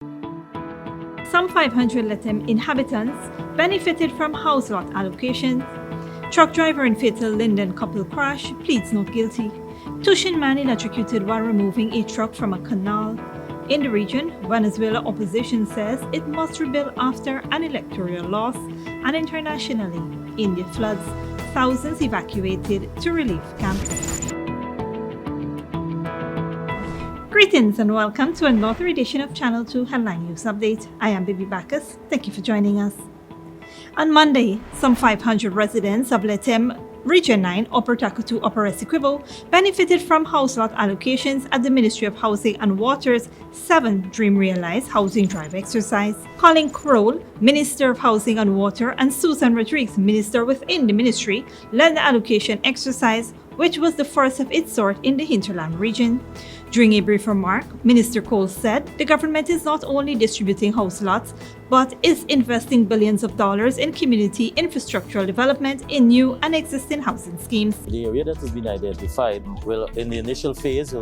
Some 500 Lethem inhabitants benefited from house lot allocations. Truck driver in fatal Linden couple crash pleads not guilty. Tuschen man electrocuted while removing a truck from a canal. In the region, Venezuela opposition says it must rebuild after an electoral loss, and internationally, India floods, thousands evacuated to relief camps. Greetings and welcome to another edition of Channel 2 Headline News Update. I am Bibi Bacchus. Thank you for joining us. On Monday, some 500 residents of Lethem, Region 9, Upper Takutu, Upper Essequibo, benefited from house lot allocations at the Ministry of Housing and Water's 7th Dream Realized Housing Drive exercise. Colin Crowell, Minister of Housing and Water, and Susan Rodriguez, Minister within the ministry, led the allocation exercise, which was the first of its sort in the hinterland region. During a brief remark, Minister Cole said the government is not only distributing house lots, but is investing billions of dollars in community infrastructural development in new and existing housing schemes. The area that has been identified will, in the initial phase,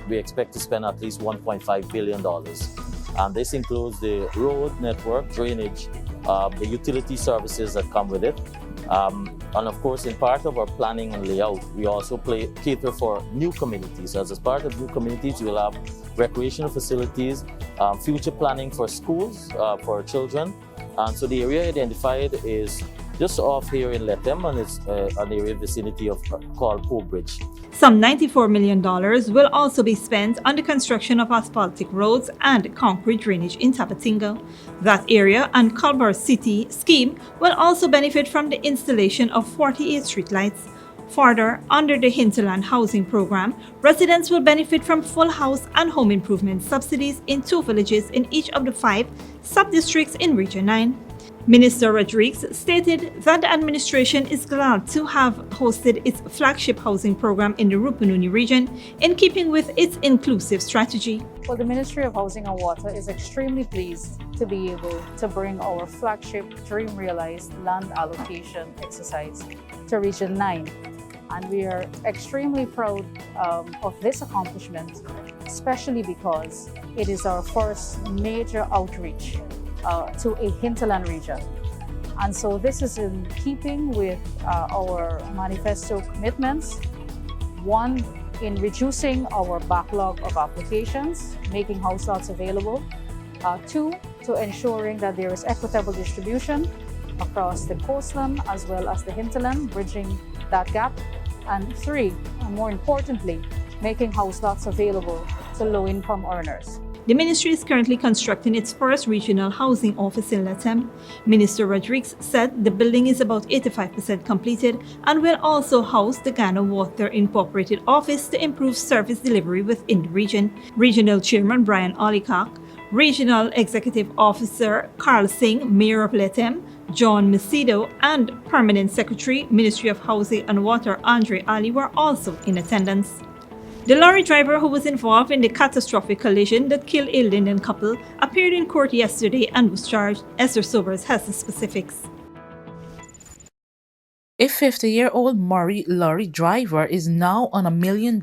we expect to spend at least $1.5 billion. And this includes the road network, drainage, the utility services that come with it. And of course, in part of our planning and layout, we also cater for new communities. As part of new communities, we'll have recreational facilities, future planning for schools, for children. And so the area identified is just off here in Lethem, and it's an area vicinity of called Poe Bridge. Some $94 million will also be spent on the construction of asphaltic roads and concrete drainage in Tabatinga. That area and Culver City scheme will also benefit from the installation of 48 streetlights. Further, under the Hinterland Housing Program, residents will benefit from full house and home improvement subsidies in 2 villages in each of the 5 sub-districts in Region 9. Minister Rodriguez stated that the administration is glad to have hosted its flagship housing program in the Rupununi region in keeping with its inclusive strategy. Well, the Ministry of Housing and Water is extremely pleased to be able to bring our flagship Dream Realized land allocation exercise to Region 9. And we are extremely proud of this accomplishment, especially because it is our first major outreach to a hinterland region. And so this is in keeping with our manifesto commitments. 1, in reducing our backlog of applications, making house lots available. 2, to ensuring that there is equitable distribution across the coastland as well as the hinterland, bridging that gap. And 3, and more importantly, making house lots available to low-income earners. The ministry is currently constructing its first regional housing office in Lethem. Minister Rodriguez said the building is about 85% completed and will also house the Ghana Water Incorporated office to improve service delivery within the region. Regional Chairman Brian Ollicock, Regional Executive Officer Carl Singh, Mayor of Lethem, John Macedo, and Permanent Secretary, Ministry of Housing and Water Andre Ali were also in attendance. The lorry driver who was involved in the catastrophic collision that killed a Linden couple appeared in court yesterday and was charged. Esther Sobers has the specifics. A 50-year-old Murray lorry driver is now on $1 million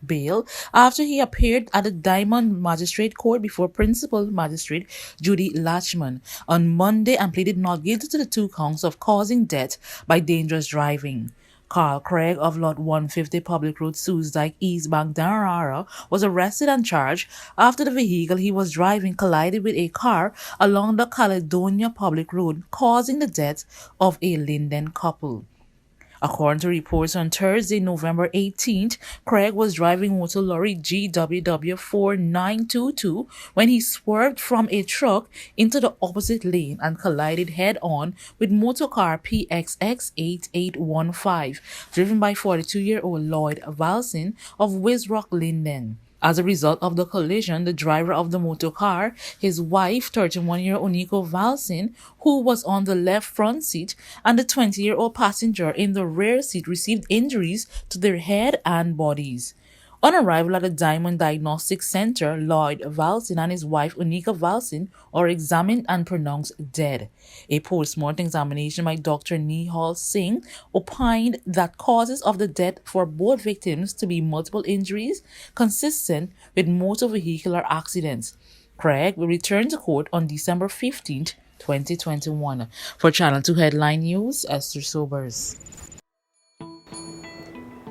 bail after he appeared at the Diamond Magistrate Court before Principal Magistrate Judy Lachman on Monday and pleaded not guilty to the 2 counts of causing death by dangerous driving. Carl Craig of Lot 150 Public Road, Suesdyke, East Bank, Danrara, was arrested and charged after the vehicle he was driving collided with a car along the Caledonia Public Road, causing the death of a Linden couple. According to reports on Thursday, November 18th, Craig was driving motor lorry GWW 4922 when he swerved from a truck into the opposite lane and collided head-on with motorcar PXX 8815, driven by 42-year-old Lloyd Valsin of Wisrock, Linden. As a result of the collision, the driver of the motor car, his wife, 31-year-old Nico Valsin, who was on the left front seat, and the 20-year-old passenger in the rear seat received injuries to their head and bodies. On arrival at the Diamond Diagnostic Center, Lloyd Valsin and his wife Unika Valsin are examined and pronounced dead. A post-mortem examination by Dr. Nihal Singh opined that causes of the death for both victims to be multiple injuries consistent with motor vehicular accidents. Craig will return to court on December 15th, 2021. For Channel 2 Headline News, Esther Sobers.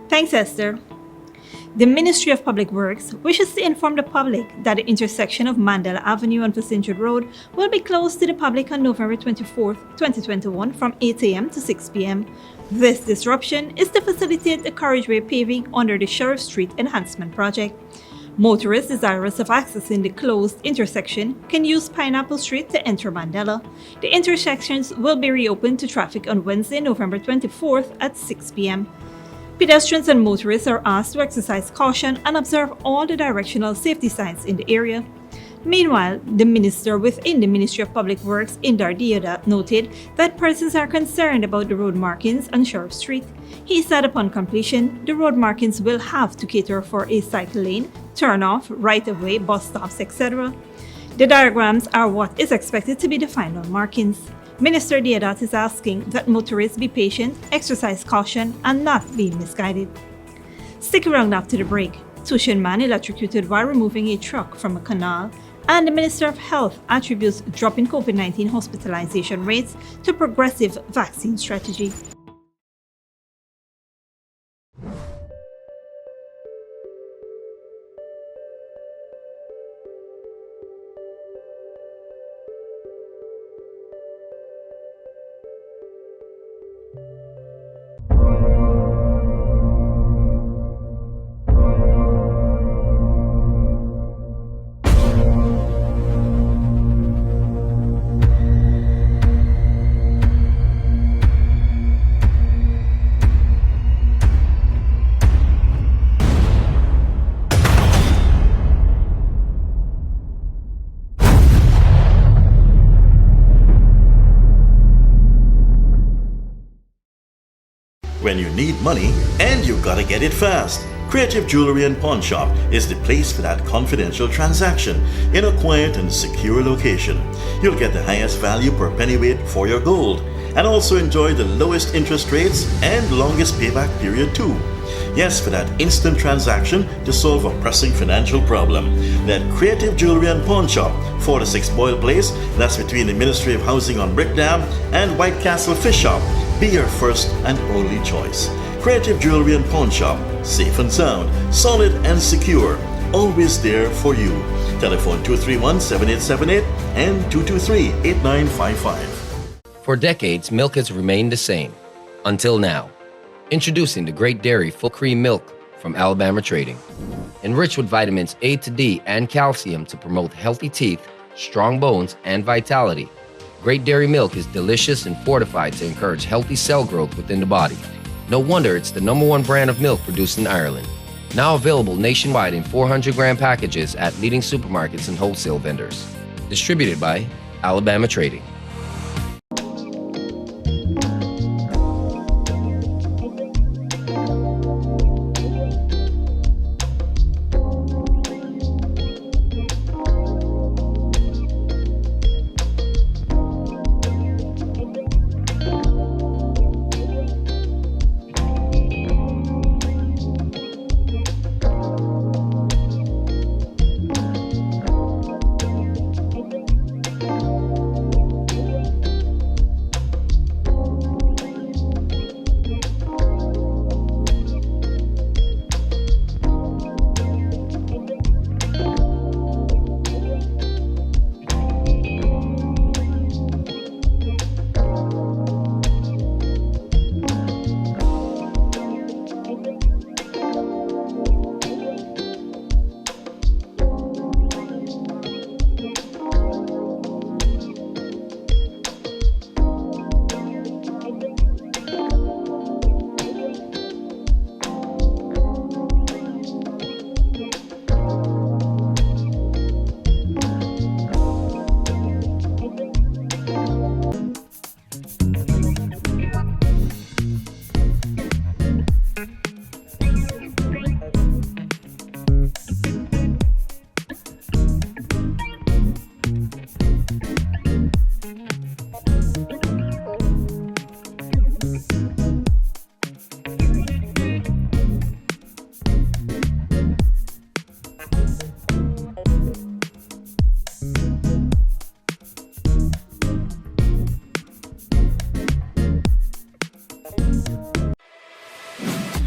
Thanks, Esther. The Ministry of Public Works wishes to inform the public that the intersection of Mandela Avenue and Vicintra Road will be closed to the public on November 24, 2021 from 8 a.m. to 6 p.m. This disruption is to facilitate the carriageway paving under the Sheriff Street Enhancement Project. Motorists desirous of accessing the closed intersection can use Pineapple Street to enter Mandela. The intersections will be reopened to traffic on Wednesday, November 24th at 6 p.m. Pedestrians and motorists are asked to exercise caution and observe all the directional safety signs in the area. Meanwhile, the minister within the Ministry of Public Works, Indar Deodat, noted that persons are concerned about the road markings on Sheriff Street. He said upon completion, the road markings will have to cater for a cycle lane, turn-off, right-of-way, bus stops, etc. The diagrams are what is expected to be the final markings. Minister Deodat is asking that motorists be patient, exercise caution, and not be misguided. Stick around after the break. Tuschen man electrocuted while removing a truck from a canal, and the Minister of Health attributes drop in COVID-19 hospitalization rates to progressive vaccine strategy. When you need money and you gotta get it fast, Creative Jewelry and Pawn Shop is the place for that confidential transaction in a quiet and secure location. You'll get the highest value per pennyweight for your gold and also enjoy the lowest interest rates and longest payback period too. Yes, for that instant transaction to solve a pressing financial problem. That Creative Jewelry and Pawn Shop, 46 Boyle Place, that's between the Ministry of Housing on Brick Dam and White Castle Fish Shop. Be your first and only choice. Creative Jewelry and Pawn Shop, safe and sound, solid and secure, always there for you. Telephone 231-7878 and 223-8955. For decades, milk has remained the same. Until now. Introducing the Great Dairy Full Cream Milk from Alabama Trading. Enriched with vitamins A to D and calcium to promote healthy teeth, strong bones, and vitality. Great Dairy Milk is delicious and fortified to encourage healthy cell growth within the body. No wonder it's the #1 brand of milk produced in Ireland. Now available nationwide in 400-gram packages at leading supermarkets and wholesale vendors. Distributed by Alabama Trading.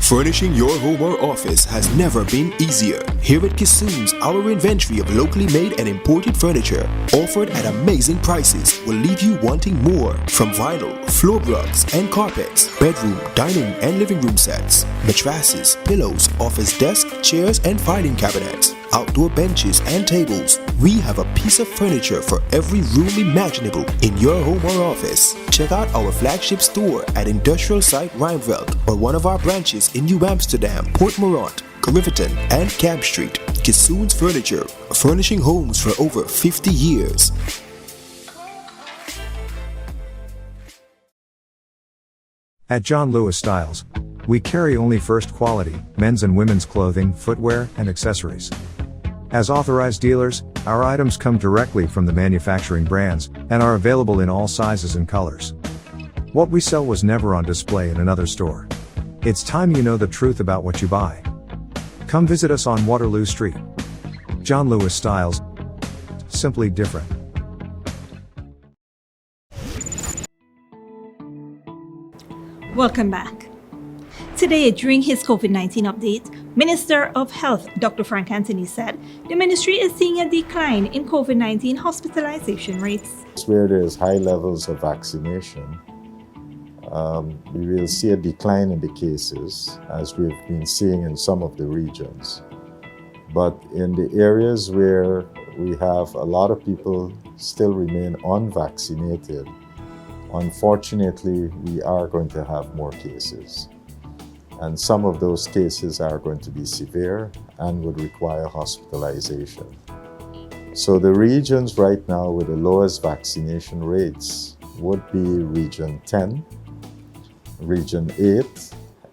Furnishing your home or office has never been easier. Here at Kissoon's, our inventory of locally made and imported furniture, offered at amazing prices, will leave you wanting more. From vinyl, floor rugs and carpets, bedroom, dining and living room sets, mattresses, pillows, office desk, chairs and filing cabinets, outdoor benches and tables. We have a piece of furniture for every room imaginable in your home or office. Check out our flagship store at Industrial Site Rijnveld or one of our branches in New Amsterdam, Port Morant, Riverton and Camp Street. Kissoon's Furniture, furnishing homes for over 50 years. At John Lewis Styles, we carry only first quality men's and women's clothing, footwear, and accessories. As authorized dealers, our items come directly from the manufacturing brands and are available in all sizes and colors. What we sell was never on display in another store. It's time you know the truth about what you buy. Come visit us on Waterloo Street. John Lewis Styles, simply different. Welcome back. Today, during his COVID-19 update, Minister of Health Dr. Frank Anthony said the ministry is seeing a decline in COVID-19 hospitalization rates. Where there's high levels of vaccination, we will see a decline in the cases, as we've been seeing in some of the regions. But in the areas where we have a lot of people still remain unvaccinated, unfortunately, we are going to have more cases. And some of those cases are going to be severe and would require hospitalization. So the regions right now with the lowest vaccination rates would be Region 10, Region 8,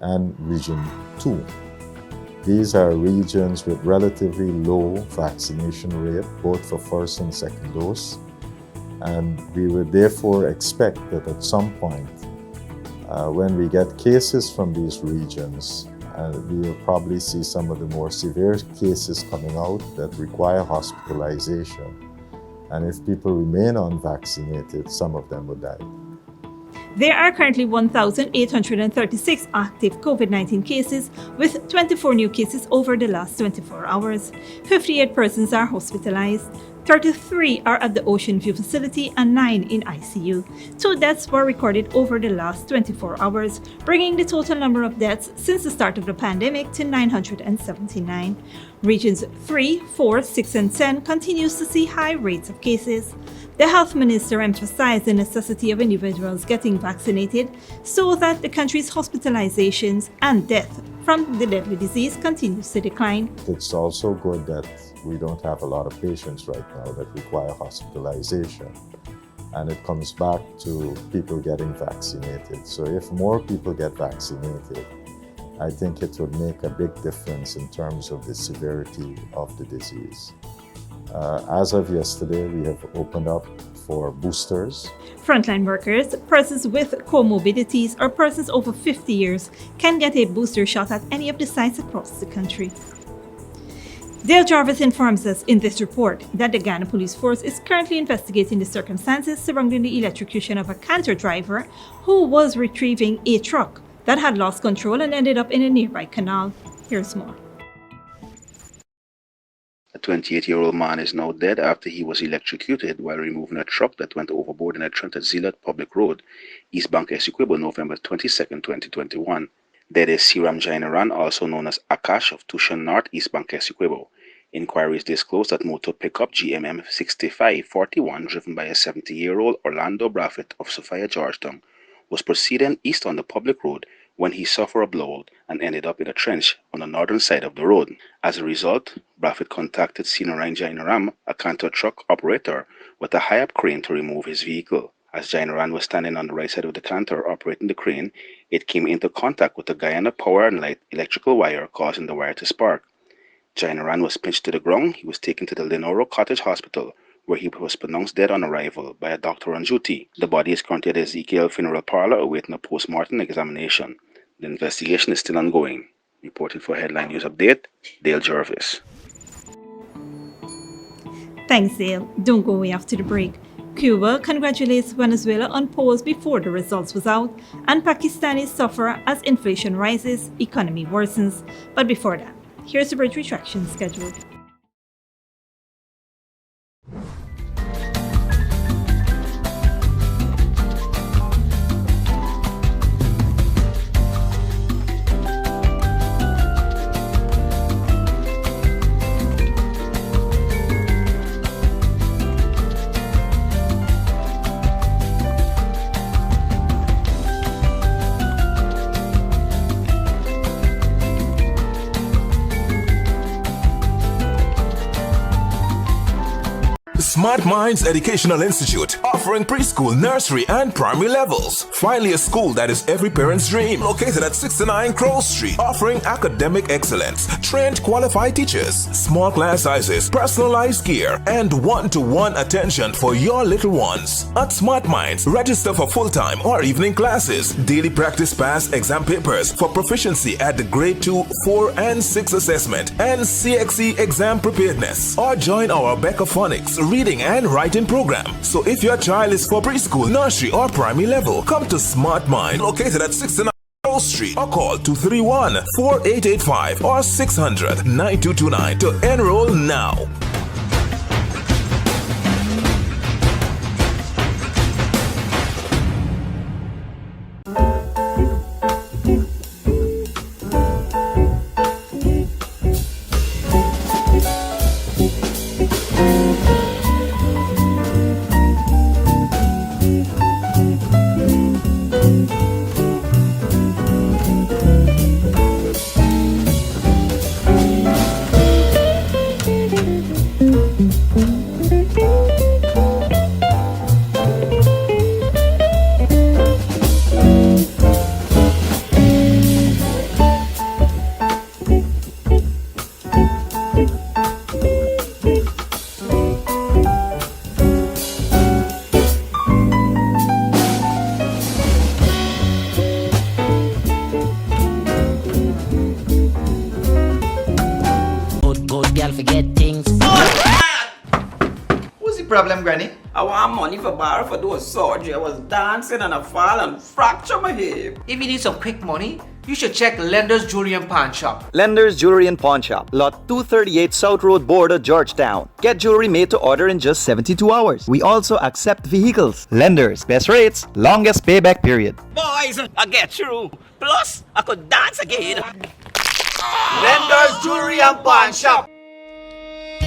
and Region 2. These are regions with relatively low vaccination rate, both for first and second dose. And we would therefore expect that at some point, when we get cases from these regions, we will probably see some of the more severe cases coming out that require hospitalization. And if people remain unvaccinated, some of them will die. There are currently 1,836 active COVID-19 cases, with 24 new cases over the last 24 hours. 58 persons are hospitalized. 33 are at the Ocean View facility and 9 in ICU. 2 deaths were recorded over the last 24 hours, bringing the total number of deaths since the start of the pandemic to 979. Regions 3, 4, 6, and 10 continues to see high rates of cases. The health minister emphasized the necessity of individuals getting vaccinated so that the country's hospitalizations and death from the deadly disease continues to decline. It's also good that we don't have a lot of patients right now that require hospitalization. And it comes back to people getting vaccinated. So if more people get vaccinated, I think it would make a big difference in terms of the severity of the disease. As of yesterday, we have opened up for boosters. Frontline workers, persons with comorbidities, or persons over 50 years can get a booster shot at any of the sites across the country. Dale Jarvis informs us in this report that the Ghana Police Force is currently investigating the circumstances surrounding the electrocution of a canter driver who was retrieving a truck that had lost control and ended up in a nearby canal. Here's more. A 28-year-old man is now dead after he was electrocuted while removing a truck that went overboard in a Trent at Zealand Public Road, East Bank, Essequibo, November 22, 2021. Dead is Siram Jainaran, also known as Akash of Tuschen North, East Bank, Essequibo. Inquiries disclosed that motor pickup GMM 6541, driven by a 70-year-old Orlando Braffett of Sophia, Georgetown, was proceeding east on the public road when he suffered a blowout and ended up in a trench on the northern side of the road. As a result, Braffett contacted Sinaran Jainaram, a canter truck operator, with a high-up crane to remove his vehicle. As Jainaran was standing on the right side of the canter operating the crane, it came into contact with the Guyana Power and Light electrical wire, causing the wire to spark. Jainaran was pinched to the ground. He was taken to the Lenoro Cottage Hospital, where he was pronounced dead on arrival by a doctor on duty. The body is currently at Ezekiel Funeral Parlor awaiting a post-mortem examination. The investigation is still ongoing. Reporting for Headline News Update, Dale Jarvis. Thanks, Dale. Don't go away after the break. Cuba congratulates Venezuela on polls before the results was out, and Pakistanis suffer as inflation rises, economy worsens. But before that, here's the bridge retraction schedule. Smart Minds Educational Institute, offering preschool, nursery, and primary levels. Finally, a school that is every parent's dream. Located at 69 Crow Street, offering academic excellence, trained qualified teachers, small class sizes, personalized care, and one-to-one attention for your little ones. At Smart Minds, register for full-time or evening classes, daily practice pass exam papers for proficiency at the grade 2, 4, and 6 assessment, and CXE exam preparedness. Or join our Beccaphonics reading and writing program. So if your child is for preschool, nursery, or primary level, come to Smart Mind, located at 69 Street, or call 231-4885 or 600-9229 to enroll now. Problem, Granny? I want money for borrow for do a surgery. I was dancing and I fall and fracture my hip. If you need some quick money, you should check Lender's Jewelry and Pawn Shop. Lender's Jewelry and Pawn Shop, lot 238 South Road Border, Georgetown. Get jewelry made to order in just 72 hours. We also accept vehicles. Lender's, best rates, longest payback period. Boys, I get through. Plus, I could dance again. Lender's Jewelry and Pawn Shop.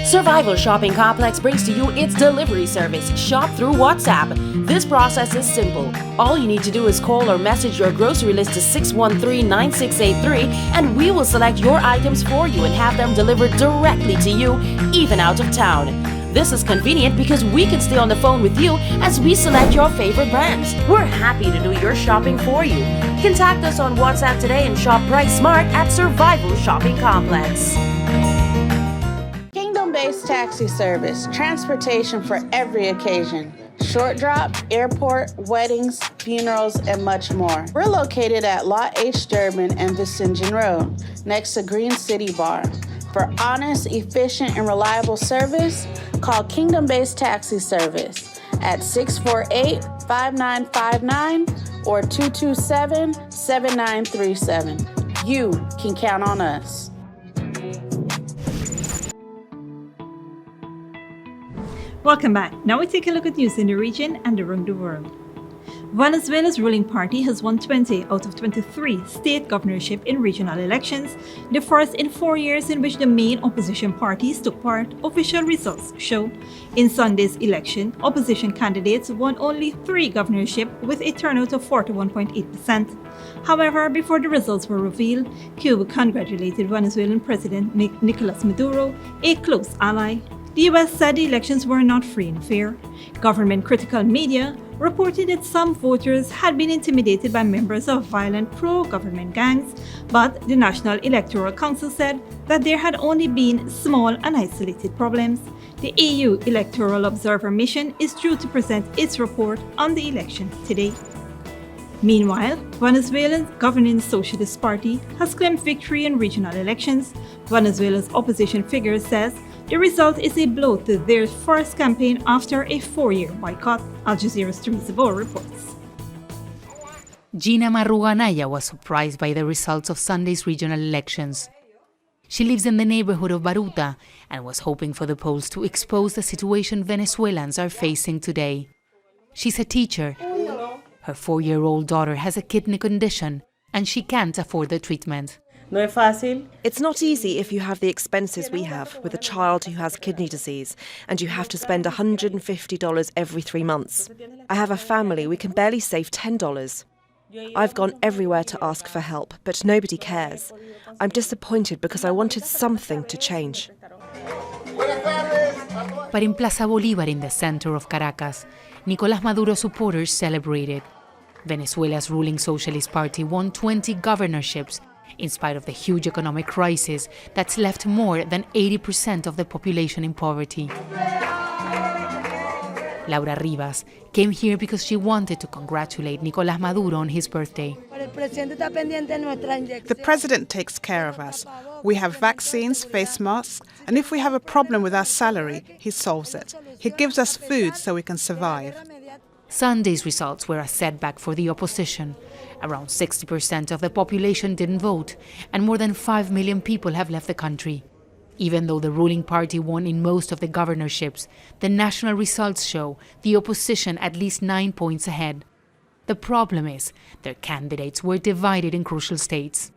Survival Shopping Complex brings to you its delivery service, Shop through WhatsApp. This process is simple. All you need to do is call or message your grocery list to 613-9683 and we will select your items for you and have them delivered directly to you, even out of town. This is convenient because we can stay on the phone with you as we select your favorite brands. We're happy to do your shopping for you. Contact us on WhatsApp today and shop Price Smart at Survival Shopping Complex. Kingdom-based taxi service, transportation for every occasion. Short drop, airport, weddings, funerals, and much more. We're located at Lot H. Durbin and Vicingen Road, next to Green City Bar. For honest, efficient, and reliable service, call Kingdom-based taxi service at 648-5959 or 227-7937. You can count on us. Welcome back. Now we take a look at news in the region and around the world. Venezuela's ruling party has won 20 out of 23 state governorship in regional elections, the first in 4 years in which the main opposition parties took part, official results show. In Sunday's election, opposition candidates won only 3 governorships with a turnout of 41.8%. However, before the results were revealed, Cuba congratulated Venezuelan President Nicolas Maduro, a close ally. The US said the elections were not free and fair. Government-critical media reported that some voters had been intimidated by members of violent pro-government gangs, but the National Electoral Council said that there had only been small and isolated problems. The EU Electoral Observer Mission is due to present its report on the election today. Meanwhile, Venezuela's governing Socialist Party has claimed victory in regional elections. Venezuela's opposition figure says The result is a blow to their first campaign after a 4-year boycott, Al Jazeera's Teresa Bo reports. Gina Marruganaya was surprised by the results of Sunday's regional elections. She lives in the neighborhood of Baruta and was hoping for the polls to expose the situation Venezuelans are facing today. She's a teacher. Her 4-year-old daughter has a kidney condition and she can't afford the treatment. It's not easy if you have the expenses we have with a child who has kidney disease and you have to spend $150 every 3 months. I have a family, we can barely save $10. I've gone everywhere to ask for help, but nobody cares. I'm disappointed because I wanted something to change. But in Plaza Bolívar in the center of Caracas, Nicolás Maduro supporters celebrated. Venezuela's ruling Socialist Party won 20 governorships in spite of the huge economic crisis that's left more than 80% of the population in poverty. Laura Rivas came here because she wanted to congratulate Nicolás Maduro on his birthday. The president takes care of us. We have vaccines, face masks, and if we have a problem with our salary, he solves it. He gives us food so we can survive. Sunday's results were a setback for the opposition. Around 60% of the population didn't vote, and more than 5 million people have left the country. Even though the ruling party won in most of the governorships, the national results show the opposition at least 9 points ahead. The problem is their candidates were divided in crucial states.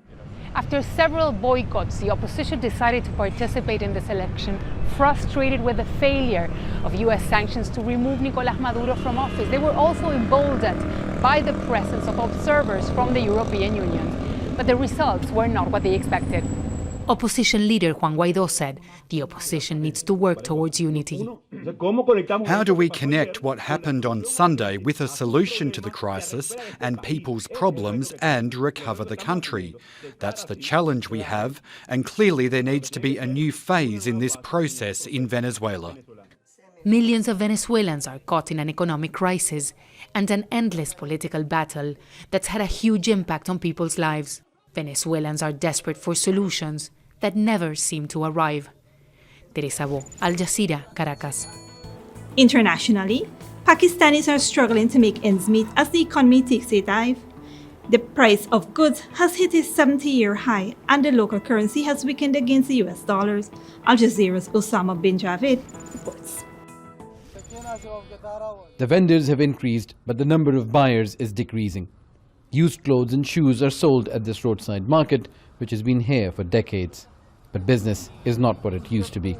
After several boycotts, the opposition decided to participate in this election, frustrated with the failure of U.S. sanctions to remove Nicolás Maduro from office. They were also emboldened by the presence of observers from the European Union. But the results were not what they expected. Opposition leader Juan Guaidó said the opposition needs to work towards unity. How do we connect what happened on Sunday with a solution to the crisis and people's problems and recover the country? That's the challenge we have, and clearly there needs to be a new phase in this process in Venezuela. Millions of Venezuelans are caught in an economic crisis and an endless political battle that's had a huge impact on people's lives. Venezuelans are desperate for solutions that never seem to arrive. Teresa Bo, Al Jazeera, Caracas. Internationally, Pakistanis are struggling to make ends meet as the economy takes a dive. The price of goods has hit a 70-year high and the local currency has weakened against the US dollars. Al Jazeera's Osama bin Javed reports. The vendors have increased, but the number of buyers is decreasing. Used clothes and shoes are sold at this roadside market, which has been here for decades. But business is not what it used to be.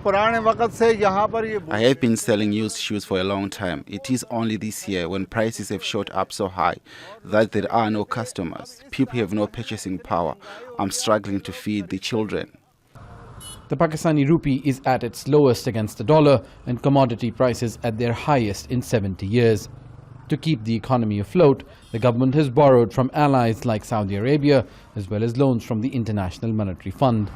I have been selling used shoes for a long time. It is only this year, when prices have shot up so high, that there are no customers. People have no purchasing power. I'm struggling to feed the children. The Pakistani rupee is at its lowest against the dollar, and commodity prices at their highest in 70 years. To keep the economy afloat, the government has borrowed from allies like Saudi Arabia, as well as loans from the International Monetary Fund.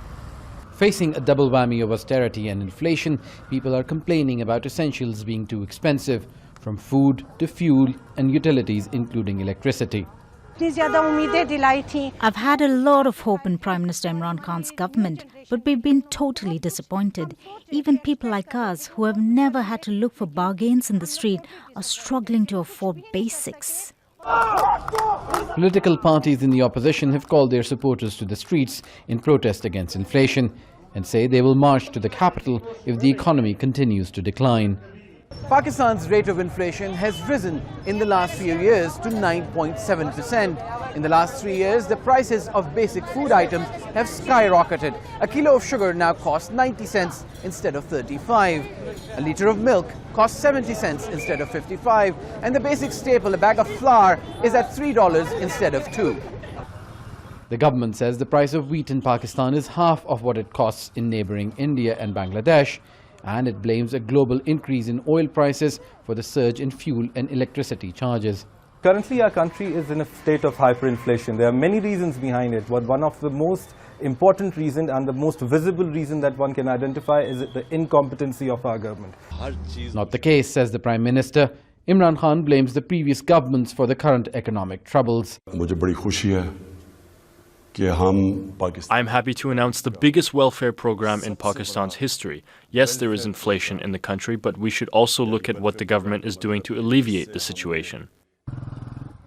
Facing a double whammy of austerity and inflation, people are complaining about essentials being too expensive, from food to fuel and utilities including electricity. I've had a lot of hope in Prime Minister Imran Khan's government, but we've been totally disappointed. Even people like us, who have never had to look for bargains in the street, are struggling to afford basics. Political parties in the opposition have called their supporters to the streets in protest against inflation and say they will march to the capital if the economy continues to decline. Pakistan's rate of inflation has risen in the last few years to 9.7%. In the last 3 years, the prices of basic food items have skyrocketed. A kilo of sugar now costs 90 cents instead of 35. A litre of milk costs 70 cents instead of 55. And the basic staple, a bag of flour, is at $3 instead of $2. The government says the price of wheat in Pakistan is half of what it costs in neighbouring India and Bangladesh, and it blames a global increase in oil prices for the surge in fuel and electricity charges. Currently, our country is in a state of hyperinflation. There are many reasons behind it, but one of the most important reasons and the most visible reason that one can identify is the incompetency of our government. Not the case, says the Prime Minister. Imran Khan blames the previous governments for the current economic troubles. I'm happy to announce the biggest welfare program in Pakistan's history. Yes, there is inflation in the country, but we should also look at what the government is doing to alleviate the situation.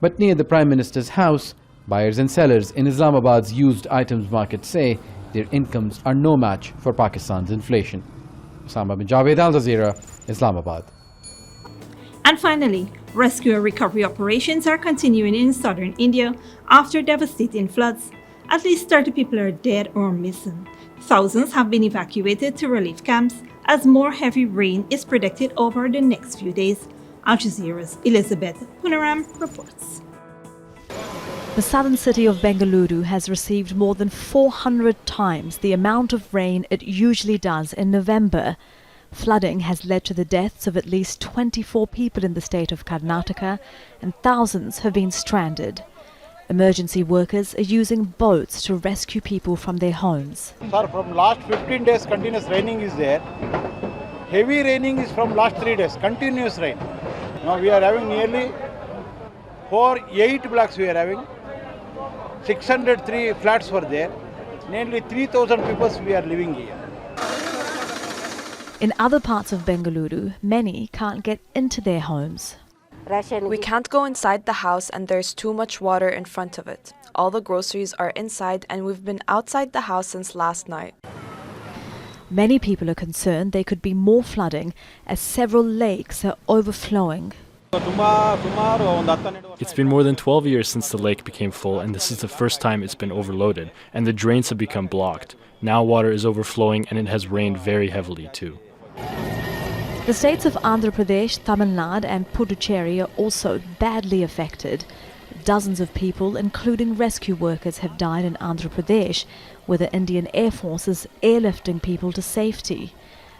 But near the Prime Minister's house, buyers and sellers in Islamabad's used items market say their incomes are no match for Pakistan's inflation. Osama bin Javed, Al Jazeera, Islamabad. And finally, rescue and recovery operations are continuing in southern India after devastating floods. At least 30 people are dead or missing. Thousands have been evacuated to relief camps as more heavy rain is predicted over the next few days. Al Jazeera's Elizabeth Punaram reports. The southern city of Bengaluru has received more than 400 times the amount of rain it usually does in November. Flooding has led to the deaths of at least 24 people in the state of Karnataka, and thousands have been stranded. Emergency workers are using boats to rescue people from their homes. Sir, from last 15 days continuous raining is there. Heavy raining is from last 3 days, continuous rain. Now we are having nearly 8 blocks we are having. 603 flats were there. Nearly 3,000 people we are living here. In other parts of Bengaluru, many can't get into their homes. We can't go inside the house and there's too much water in front of it. All the groceries are inside and we've been outside the house since last night. Many people are concerned there could be more flooding as several lakes are overflowing. It's been more than 12 years since the lake became full, and this is the first time it's been overloaded, and the drains have become blocked. Now water is overflowing and it has rained very heavily too. The states of Andhra Pradesh, Tamil Nadu and Puducherry are also badly affected. Dozens of people, including rescue workers, have died in Andhra Pradesh, where the Indian Air Force is airlifting people to safety.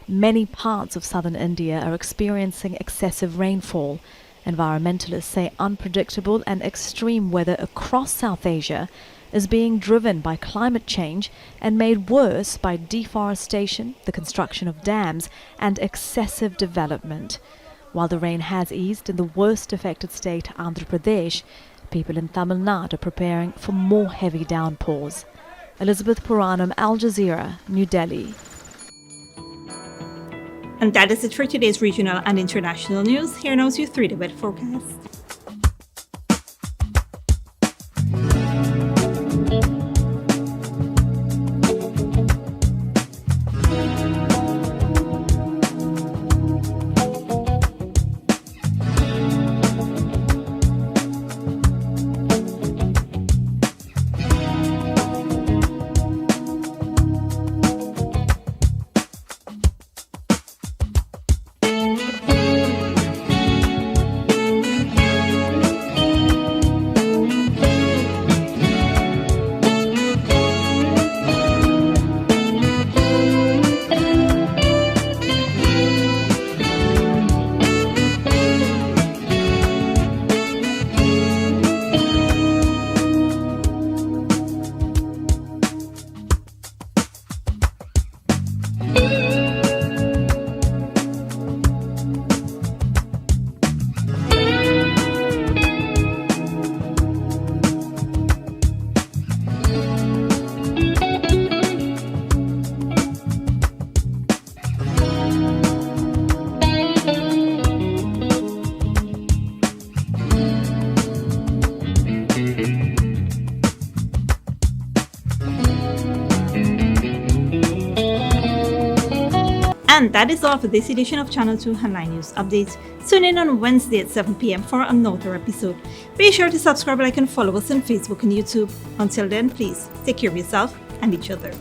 Many parts of southern India are experiencing excessive rainfall. Environmentalists say unpredictable and extreme weather across South Asia is being driven by climate change and made worse by deforestation, the construction of dams, and excessive development. While the rain has eased in the worst affected state, Andhra Pradesh, people in Tamil Nadu are preparing for more heavy downpours. Elizabeth Puranam, Al Jazeera, New Delhi. And that is it for today's regional and international news. Here now is your 3-day weather forecast. And that is all for this edition of Channel 2 Headline News Updates. Tune in on Wednesday at 7 p.m. for another episode. Be sure to subscribe, like, and follow us on Facebook and YouTube. Until then, please take care of yourself and each other.